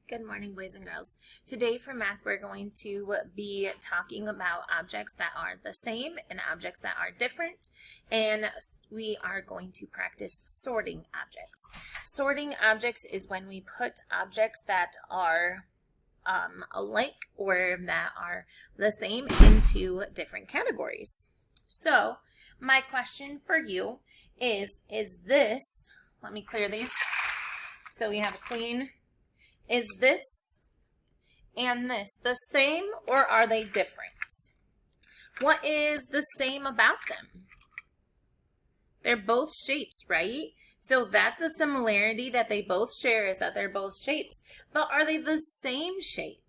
Good morning, boys and girls. Today for math, we're going to be talking about objects that are the same and objects that are different, and we are going to practice sorting objects. Sorting objects is when we put objects that are alike or that are the same into different categories. So, my question for you is this, let me clear these so we have a clean. Is this and this the same, or are they different? What is the same about them? They're both shapes, right? So that's a similarity that they both share, is that they're both shapes. But are they the same shape?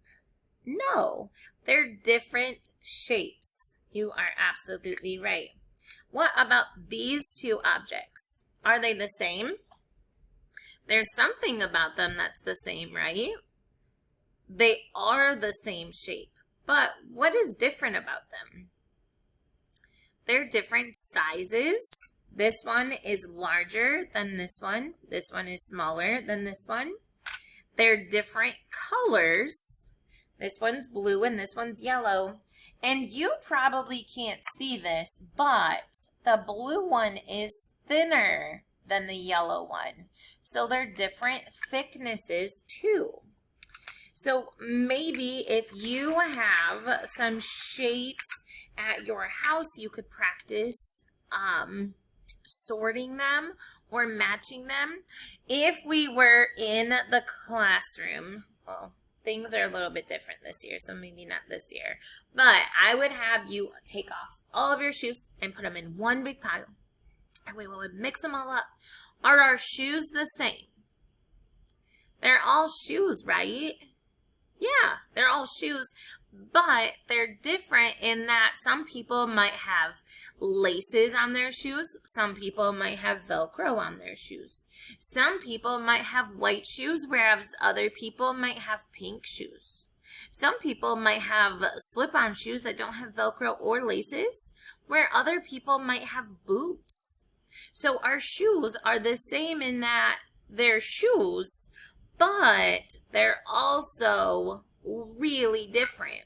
No, they're different shapes. You are absolutely right. What about these two objects? Are they the same? There's something about them that's the same, right? They are the same shape, but what is different about them? They're different sizes. This one is larger than this one. This one is smaller than this one. They're different colors. This one's blue and this one's yellow. And you probably can't see this, but the blue one is thinner than the yellow one. So they're different thicknesses too. So maybe if you have some shapes at your house, you could practice sorting them or matching them. If we were in the classroom, well, things are a little bit different this year, so maybe not this year, but I would have you take off all of your shoes and put them in one big pile. And we would mix them all up. Are our shoes the same? They're all shoes, right? Yeah, they're all shoes, but they're different in that some people might have laces on their shoes. Some people might have Velcro on their shoes. Some people might have white shoes, whereas other people might have pink shoes. Some people might have slip-on shoes that don't have Velcro or laces, where other people might have boots. So our shoes are the same in that they're shoes, but they're also really different.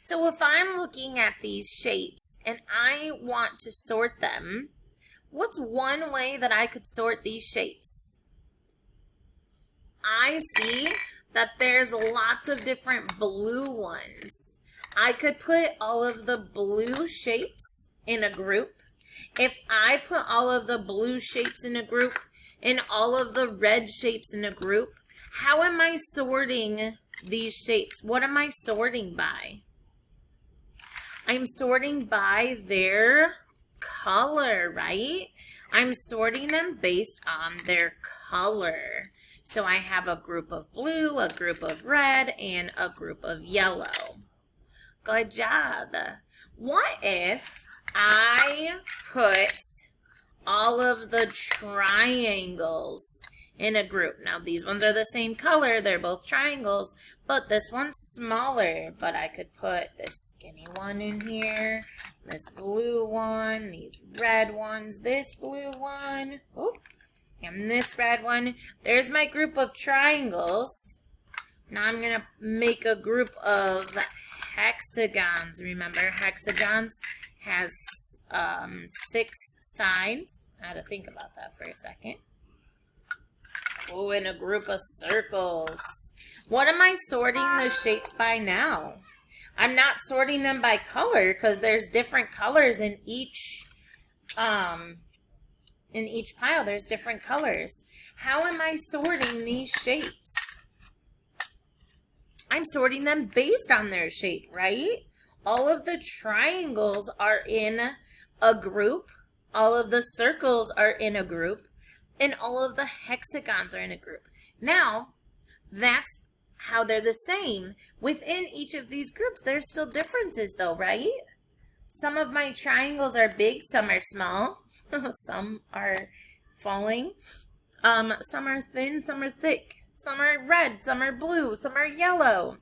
So if I'm looking at these shapes and I want to sort them, what's one way that I could sort these shapes? I see that there's lots of different blue ones. I could put all of the blue shapes in a group. If I put all of the blue shapes in a group and all of the red shapes in a group, how am I sorting these shapes? What am I sorting by? I'm sorting by their color, right? I'm sorting them based on their color. So I have a group of blue, a group of red, and a group of yellow. Good job. What if I put all of the triangles in a group? Now these ones are the same color, they're both triangles, but this one's smaller. But I could put this skinny one in here, this blue one, these red ones, this blue one, and this red one. There's my group of triangles. Now I'm going to make a group of hexagons. Remember, hexagons has 6 sides. I had to think about that for a second. Oh, and a group of circles. What am I sorting the shapes by now? I'm not sorting them by color because there's different colors in each pile. There's different colors. How am I sorting these shapes? I'm sorting them based on their shape, right? All of the triangles are in a group, all of the circles are in a group, and all of the hexagons are in a group. Now, that's how they're the same. Within each of these groups, there's still differences though, right? Some of my triangles are big, some are small, some are falling, some are thin, some are thick, some are red, some are blue, some are yellow.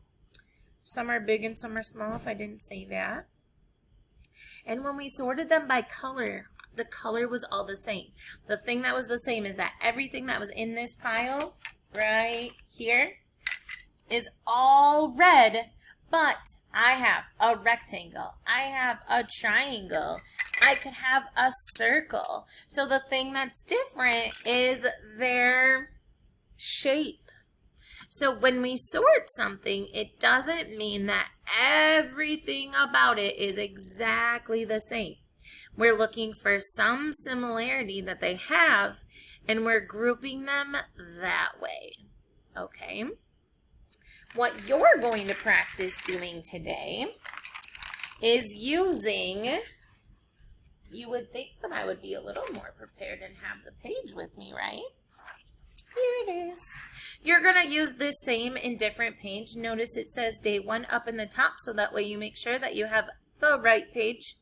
Some are big and some are small, if I didn't say that. And when we sorted them by color, the color was all the same. The thing that was the same is that everything that was in this pile right here is all red, but I have a rectangle, I have a triangle, I could have a circle. So the thing that's different is their shape. So when we sort something, it doesn't mean that everything about it is exactly the same. We're looking for some similarity that they have, and we're grouping them that way. Okay? What you're going to practice doing today is using, you would think that I would be a little more prepared and have the page with me, right? Here it is. You're going to use this same in different page. Notice it says day 1 up in the top, so that way you make sure that you have the right page.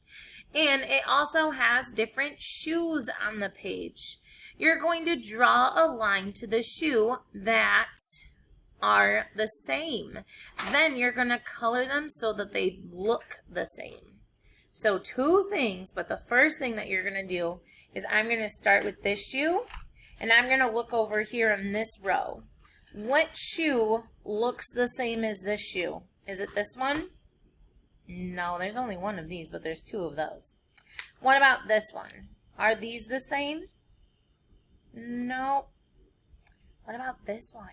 And it also has different shoes on the page. You're going to draw a line to the shoe that are the same. Then you're going to color them so that they look the same. So 2 things, but the first thing that you're going to do is I'm going to start with this shoe, and I'm going to look over here in this row. What shoe looks the same as this shoe? Is it this one? No, there's only one of these, but there's 2 of those. What about this one? Are these the same? No. What about this one?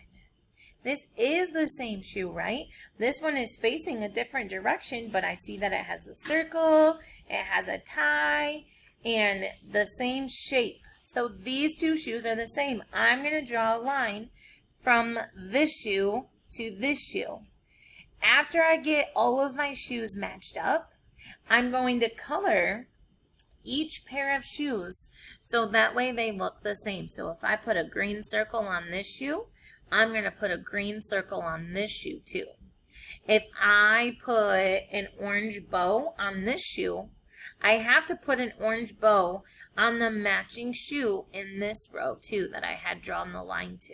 This is the same shoe, right? This one is facing a different direction, but I see that it has the circle, it has a tie, and the same shape. So these 2 shoes are the same. I'm going to draw a line from this shoe to this shoe. After I get all of my shoes matched up, I'm going to color each pair of shoes so that way they look the same. So if I put a green circle on this shoe, I'm going to put a green circle on this shoe too. If I put an orange bow on this shoe, I have to put an orange bow on the matching shoe in this row too that I had drawn the line to.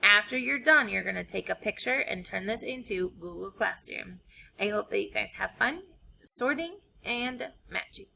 After you're done, you're going to take a picture and turn this into Google Classroom. I hope that you guys have fun sorting and matching.